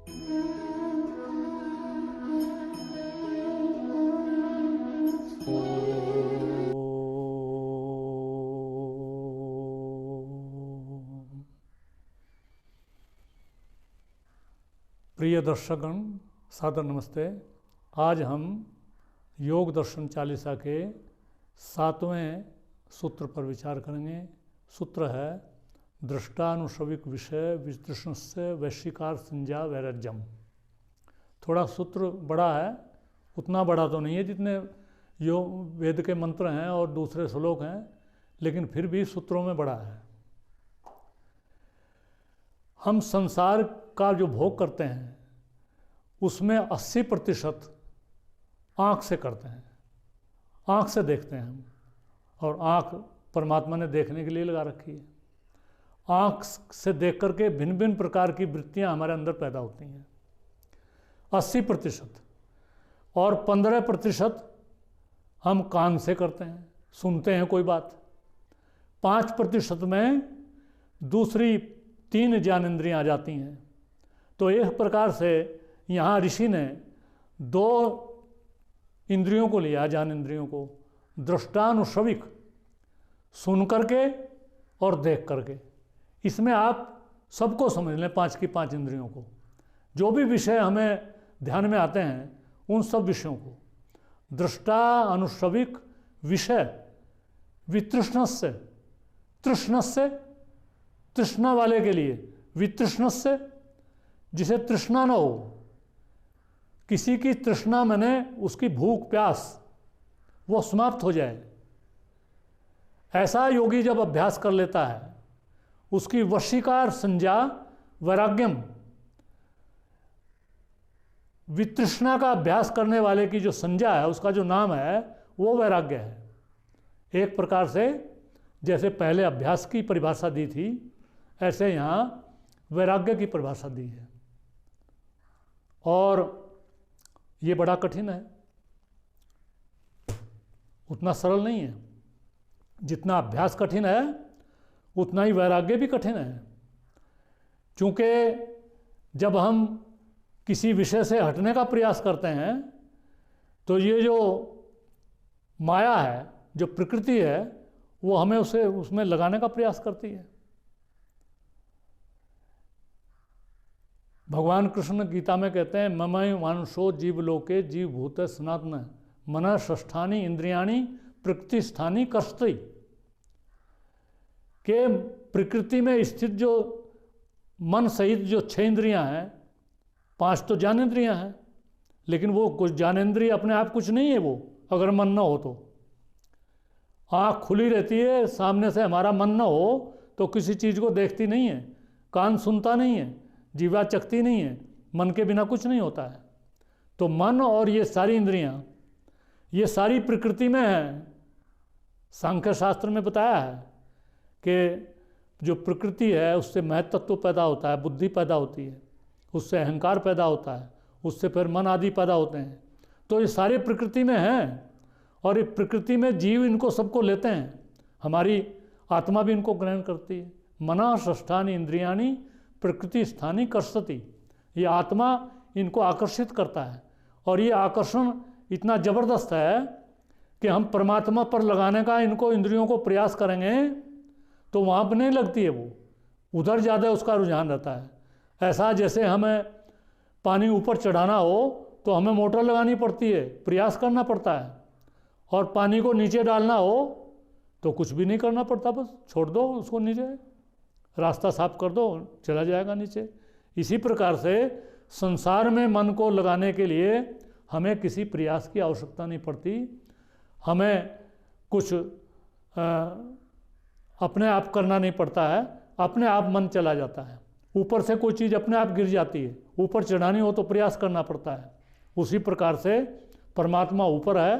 प्रिय दर्शकगण, सादर नमस्ते। आज हम योग दर्शन चालीसा के 7वें सूत्र पर विचार करेंगे। सूत्र है दृष्टानुश्रविक विषय वितृष्णस्य वैशिकार संज्ञा वैराग्यम। थोड़ा सूत्र बड़ा है, उतना बड़ा तो नहीं है जितने योग वेद के मंत्र हैं और दूसरे श्लोक हैं, लेकिन फिर भी सूत्रों में बड़ा है। हम संसार का जो भोग करते हैं उसमें 80% आँख से करते हैं, आँख से देखते हैं हम, और आँख परमात्मा ने देखने के लिए लगा रखी है। आँख से देख करके भिन्न भिन्न प्रकार की वृत्तियाँ हमारे अंदर पैदा होती हैं, 80%। और 15% हम कान से करते हैं, सुनते हैं कोई बात। 5% में दूसरी 3 ज्ञानेंद्रियाँ आ जाती हैं। तो एक प्रकार से यहाँ ऋषि ने 2 इंद्रियों को लिया, ज्ञानेंद्रियों को, दृष्टानुश्रविक, सुन करके और देख करके। इसमें आप सबको समझ लें, 5 की 5 इंद्रियों को। जो भी विषय हमें ध्यान में आते हैं उन सब विषयों को दृष्टा अनुश्रविक विषय वितृष्णस्य, तृष्णस्य, तृष्णा वाले के लिए, वितृष्णस्य जिसे तृष्णा न हो, किसी की तृष्णा माने उसकी भूख प्यास वो समाप्त हो जाए, ऐसा योगी जब अभ्यास कर लेता है, उसकी वशीकार संज्ञा वैराग्यम, वितृष्णा का अभ्यास करने वाले की जो संज्ञा है, उसका जो नाम है वो वैराग्य है। एक प्रकार से जैसे पहले अभ्यास की परिभाषा दी थी, ऐसे यहाँ वैराग्य की परिभाषा दी है। और ये बड़ा कठिन है, उतना सरल नहीं है। जितना अभ्यास कठिन है उतना ही वैराग्य भी कठिन है। क्योंकि जब हम किसी विषय से हटने का प्रयास करते हैं तो ये जो माया है, जो प्रकृति है, वो हमें उसमें लगाने का प्रयास करती है। भगवान कृष्ण गीता में कहते हैं, ममई मानुषो जीवलोके जीवभूत सनातन मन षष्ठानि इंद्रियाणि प्रकृति स्थानी कर्षति। के प्रकृति में स्थित जो मन सहित जो 6 इंद्रियां हैं, 5 तो ज्ञानेंद्रियां हैं, लेकिन वो कुछ ज्ञानेंद्रिय अपने आप कुछ नहीं है। वो अगर मन न हो तो, आँख खुली रहती है, सामने से हमारा मन न हो तो किसी चीज़ को देखती नहीं है, कान सुनता नहीं है, जीवा चखती नहीं है, मन के बिना कुछ नहीं होता है। तो मन और ये सारी इंद्रियां, ये सारी प्रकृति में है। सांख्य शास्त्र में बताया है कि जो प्रकृति है उससे महत्त्व पैदा होता है, बुद्धि पैदा होती है, उससे अहंकार पैदा होता है, उससे फिर मन आदि पैदा होते हैं। तो ये सारे प्रकृति में हैं, और ये प्रकृति में जीव इनको सबको लेते हैं। हमारी आत्मा भी इनको ग्रहण करती है। मना षष्ठानि इंद्रियाणि प्रकृति स्थानी कर्षति। ये आत्मा इनको आकर्षित करता है, और ये आकर्षण इतना ज़बरदस्त है कि हम परमात्मा पर लगाने का इनको इंद्रियों को प्रयास करेंगे तो वहाँ पर नहीं लगती है, वो उधर ज़्यादा उसका रुझान रहता है। ऐसा जैसे हमें पानी ऊपर चढ़ाना हो तो हमें मोटर लगानी पड़ती है, प्रयास करना पड़ता है, और पानी को नीचे डालना हो तो कुछ भी नहीं करना पड़ता, बस छोड़ दो उसको नीचे, रास्ता साफ कर दो, चला जाएगा नीचे। इसी प्रकार से संसार में मन को लगाने के लिए हमें किसी प्रयास की आवश्यकता नहीं पड़ती। हमें कुछ अपने आप करना नहीं पड़ता है, अपने आप मन चला जाता है। ऊपर से कोई चीज़ अपने आप गिर जाती है, ऊपर चढ़ानी हो तो प्रयास करना पड़ता है। उसी प्रकार से परमात्मा ऊपर है।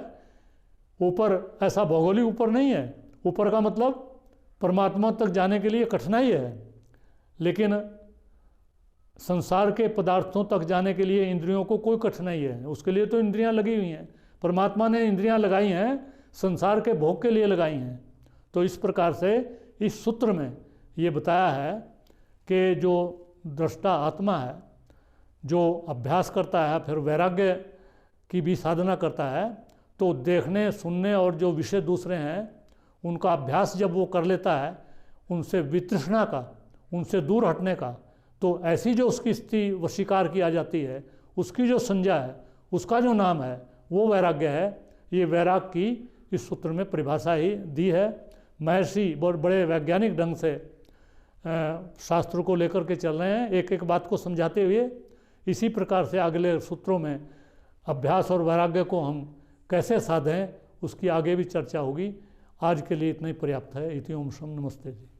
ऊपर ऐसा भौगोलिक ऊपर नहीं है, ऊपर का मतलब परमात्मा तक जाने के लिए कठिनाई है, लेकिन संसार के पदार्थों तक जाने के लिए इंद्रियों को कोई कठिनाई है। उसके लिए तो इंद्रियां लगी हुई हैं, परमात्मा ने इंद्रियां लगाई हैं, संसार के भोग के लिए लगाई हैं। तो इस प्रकार से इस सूत्र में ये बताया है कि जो दृष्टा आत्मा है, जो अभ्यास करता है फिर वैराग्य की भी साधना करता है, तो देखने सुनने और जो विषय दूसरे हैं उनका अभ्यास जब वो कर लेता है, उनसे वितृष्णा का, उनसे दूर हटने का, तो ऐसी जो उसकी स्थिति वशीकार की आ जाती है, उसकी जो संज्ञा है, उसका जो नाम है वो वैराग्य है। ये वैराग की इस सूत्र में परिभाषा ही दी है। महर्षि बहुत बड़े वैज्ञानिक ढंग से शास्त्र को लेकर के चल रहे हैं, एक एक बात को समझाते हुए। इसी प्रकार से अगले सूत्रों में अभ्यास और वैराग्य को हम कैसे साधें उसकी आगे भी चर्चा होगी। आज के लिए इतना ही पर्याप्त है। इति ओम शम नमस्ते जी।